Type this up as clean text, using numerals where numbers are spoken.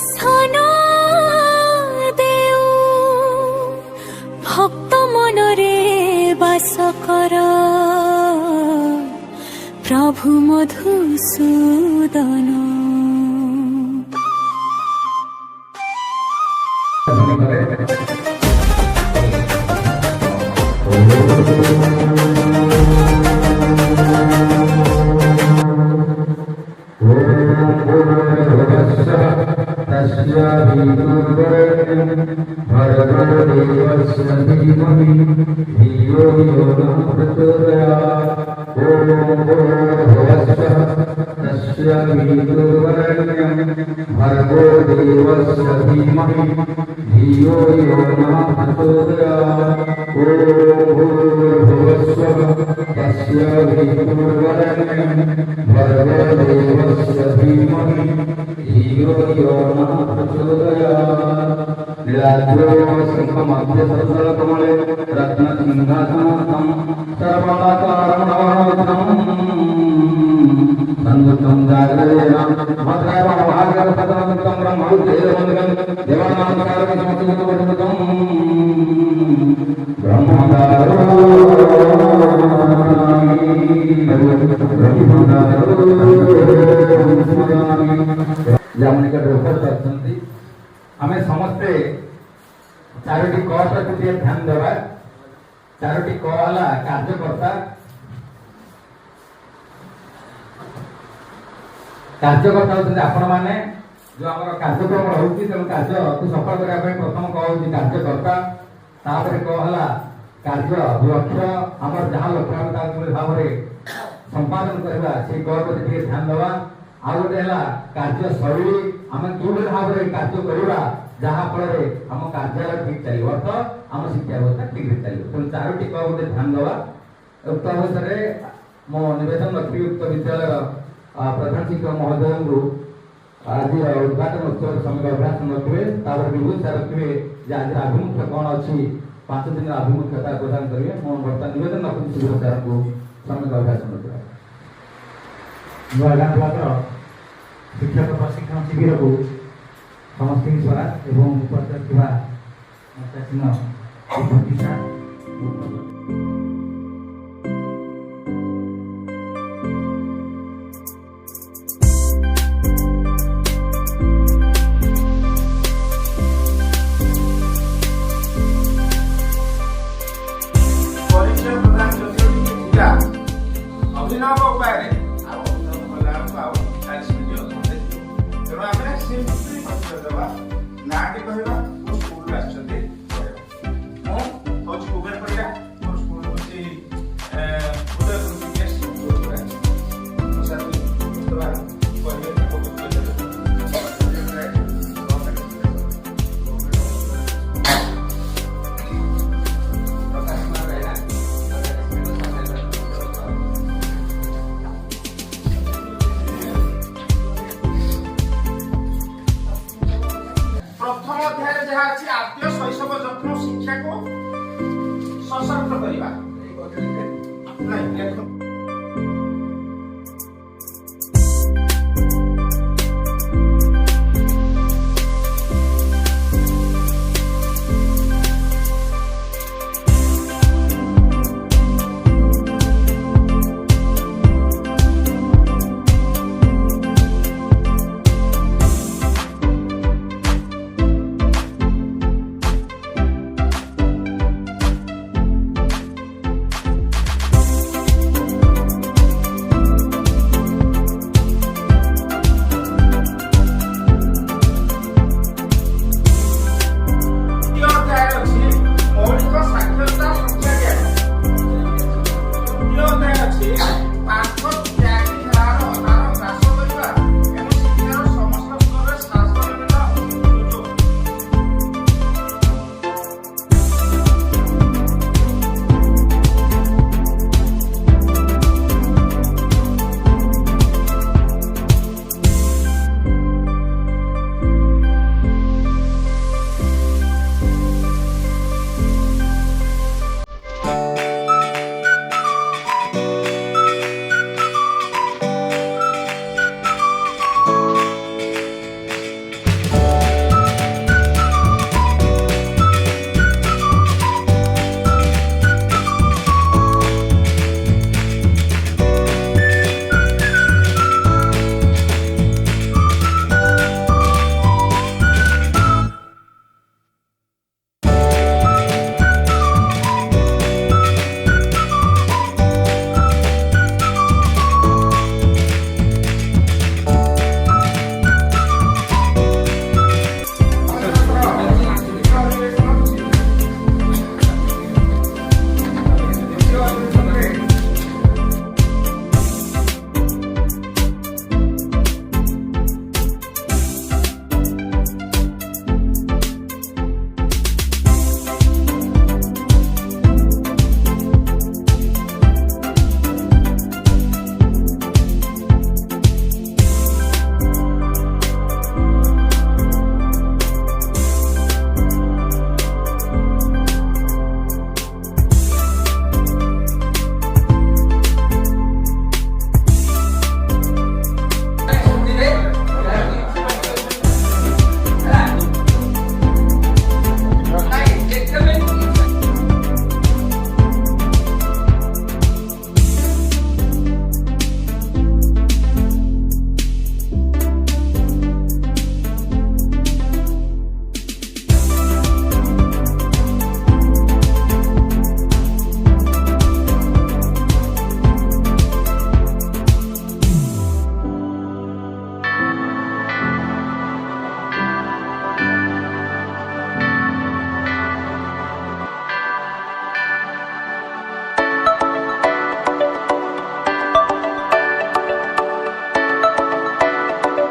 दर्शन देऊ भक्त मनरे बास कर प्रभु मधुसूदन। भर्गो देवस्य धीमहि धियो यो नः प्रचोदयात्। ॐ भूर्भुवस्सुः तस्य वितुर्वरेण्यं भर्गो देवस्य धीमहि धियो यो नः प्रचोदयात्। लीलाद्रो शङ्खमध्यसरसरकमले रत्नसिंहासनं सर्वाकारमणवरवदनं संगतं जागरेण भद्रावं भागवतं ब्रह्मदेवं देवानां ब्रह्मदारो आमे समस्ते चारोटी क प्रति ध्यान देवा। चारोटी क वाला कार्यकर्ता कार्यकर्ता होते आपण मैंने जो आम कार्यक्रम रोचे तेणु कार्य सफल करने प्रथम कहूँ कार्यकर्ता तापर कहला कार्य लक्ष्य आम जहाँ लक्ष्य भाव में संपादन करवा से प्रति ध्यान देवा। आउ गोटे है कार्य शैली आम कि भाव में कार्य करवा जहाँ फल आम कार्यालय ठीक चलो अर्थ आम शिक्षा व्यवस्था ठीक चलो तेणु चारोटी क गोटे ध्यान देवा। उक्त अवसर मो नवेदन रखी उक्त विद्यालय प्रधान शिक्षक महोदय आज उद्घाटन उत्सव समय अभ्यास रखिए विभूति सार रखिए आज आभिमुख्य कौन अच्छी 5 दिन आभिमुख्यता प्रदान करेंगे। मुझे बर्तमान नवेदन रखी शिविर सार को समय अभ्यास रखिए नुआगाँ ब्लॉक शिक्षक प्रशिक्षण शिविर को समस्त स्वराज एवं उपस्थित अभिनव उपाय ना कहवा स्कूल कुबेर परिया स्कूल प्रथम अध्याय जहाँ अच्छी आद्य शैशव जत्न शिक्षा को सशक्त करवा नहीं